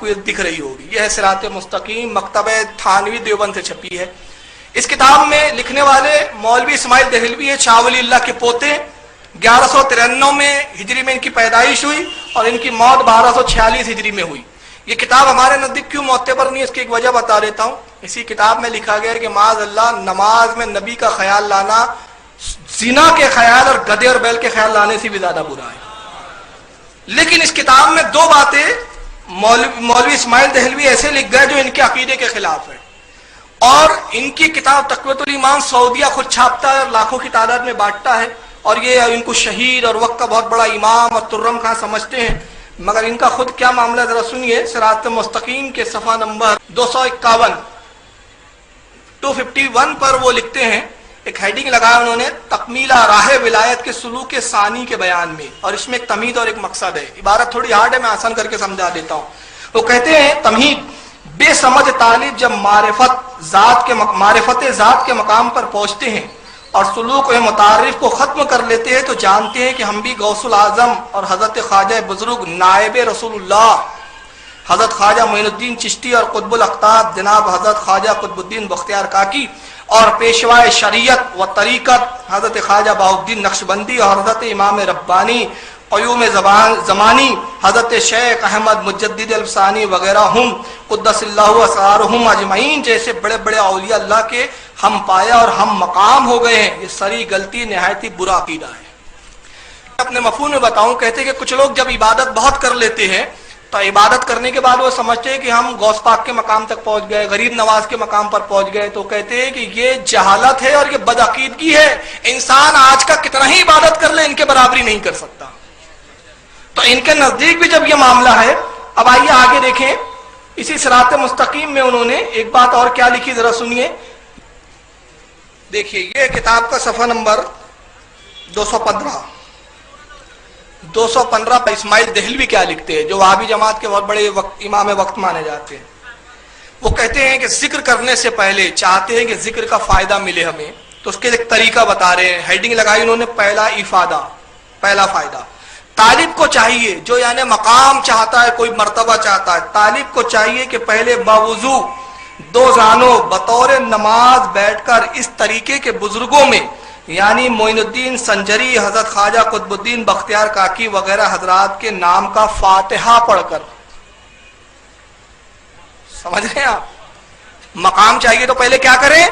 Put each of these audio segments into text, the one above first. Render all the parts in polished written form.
आपको दिख रही होगी। यह है सिरात मुस्तकीम, मकतबे थानवी देवबंद से छपी है। इस किताब में लिखने वाले मौलवी इस्माइल दहलवी है, शाह वली अल्लाह के पोते। 1193 में हिजरी में इनकी पैदाइश हुई और इनकी मौत 1246 हिजरी में हुई। ये किताब हमारे नजदीक क्यों मोतबर नहीं है, इसकी एक वजह बता देता हूँ। इसी किताब में लिखा गया है कि माज़ अल्लाह नमाज में नबी का ख्याल लाना जिना के ख्याल और गधे और बैल के ख्याल लाने से भी ज्यादा बुरा है। लेकिन इस किताब में दो बातें मौलवी इस्माइल दहलवी ऐसे लिख गए जो इनके अकीदे के खिलाफ है। और इनकी किताब तक़वियतुल ईमान सऊदिया खुद छापता है और लाखों की तादाद में बांटता है, और ये इनको शहीद और वक्त का बहुत बड़ा इमाम और तुर्रम खां समझते हैं। मगर इनका खुद क्या मामला जरा सुनिए। सिरात मुस्तकीम के सफा नंबर 251 251 पर वो लिखते हैं, एक हेडिंग लगाया उन्होंने, तकमीला राह विलायत के सुलूक सानी के बयान में, और इसमें एक तमीद और एक मकसद है। इबारत थोड़ी हार्ड है, मैं आसान करके समझा देता हूँ। वो कहते हैं तमहीद, बेसमझ तालिब जब मारिफत ज़ात के मकाम पर पहुंचते हैं और सुलूक मुतारिफ को ख़त्म कर लेते हैं तो जानते हैं कि हम भी गौसुल आज़म और हज़रत ख्वाजा बुज़ुर्ग नायब रसूलुल्लाह हज़रत ख्वाजा मोइनुद्दीन चिश्ती और कुतुबुल अख्ताब जनाब हज़रत ख्वाजा कुतुबुद्दीन बख्तियार काकी और पेशवाए शरीयत व तरीक़त हज़रत ख्वाजा बाउद्दीन नक्शबंदी और हज़रत इमाम रब्बानी क़य्यूम ज़मानी हज़रत शेख अहमद मुजद्दिद अल-सानी वगैरह हम क़ुद्दसल्लाहु असरारुहुम अजमईन जैसे बड़े बड़े औलिया अल्लाह के हम पाया और हम मकाम हो गए हैं। ये सरी गलती, निहायती बुरा अकीदा है। अपने मफ़हूम में बताऊं, कहते कि कुछ लोग जब इबादत बहुत कर लेते हैं तो इबादत करने के बाद वो समझते हैं कि हम गौस पाक के मकाम तक पहुंच गए, गरीब नवाज के मकाम पर पहुंच गए। तो कहते हैं कि ये जहालत है और ये बदअकीदगी है। इंसान आज का कितना ही इबादत कर ले, इनके बराबरी नहीं कर सकता। तो इनके नजदीक भी जब ये मामला है, अब आइए आगे देखें। इसी सिरात मुस्तकीम में उन्होंने एक बात और क्या लिखी, जरा सुनिए। देखिए, ये किताब का सफा नंबर 215 पर इस्माइल दहलवी क्या लिखते हैं, जो वहाबी जमात के बहुत बड़े इमाम वक्त माने जाते हैं। वो कहते हैं कि जिक्र करने से पहले चाहते हैं कि जिक्र का फायदा मिले हमें, तो उसके एक तरीका बता रहे हैं। हेडिंग लगाई उन्होंने, पहला इफादा, पहला फायदा। तालिब को चाहिए, जो यानी मकाम चाहता है, कोई मर्तबा चाहता है, तालिब को चाहिए कि पहले बावुजू दो जानो बतौर नमाज बैठकर इस तरीके के बुजुर्गों में यानी मोइनुद्दीन संजरी, हजरत ख्वाजा कुतुबुद्दीन बख्तियार काकी वगैरह हजरात के नाम का फातिहा पढ़कर, समझ रहे हैं आप, मकाम चाहिए तो पहले क्या करें,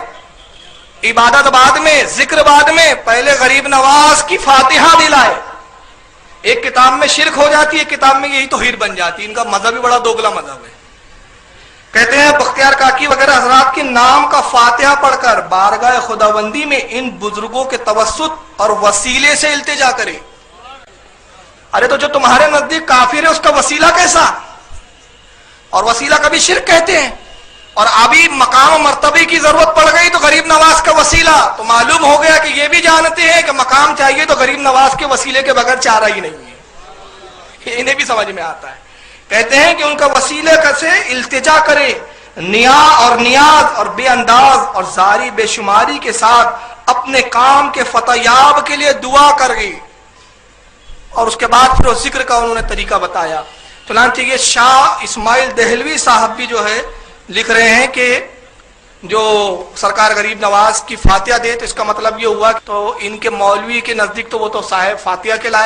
इबादत बाद में, जिक्र बाद में, पहले गरीब नवाज की फातिहा दिलाए। एक किताब में शिरक हो जाती है, किताब में यही तौहीद बन जाती है। इनका मजहब भी बड़ा दोगला मजहब है। कहते हैं बख्तियार काकी वगैरह हजरात के नाम का फातिहा पढ़कर बारगाह खुदाबंदी में इन बुजुर्गों के तवस्सुत और वसीले से इल्तिजा करे। अरे तो जो तुम्हारे नजदीक काफिर है उसका वसीला कैसा, और वसीला कभी शिरक कहते हैं। और अभी मकाम मर्तबे की जरूरत पड़ गई तो गरीब नवाज का वसीला, तो मालूम हो गया कि ये भी जानते हैं कि मकाम चाहिए तो गरीब नवाज के वसीले के बगैर चारा ही नहीं है। इन्हें भी समझ में आता है। कहते हैं कि उनका वसीले से इल्तिजा करे, नियाज और बेअंदाज और जारी बेशुमारी के साथ अपने काम के फतयाब के लिए दुआ कर गई। और उसके बाद फिर उस जिक्र का उन्होंने तरीका बताया। चुनांचे ये शाह इस्माइल दहलवी साहब भी जो है लिख रहे हैं कि जो सरकार गरीब नवाज की फातिहा दे, तो इसका मतलब ये हुआ तो इनके मौलवी के नजदीक तो वो तो साहिब फातिहा के लायक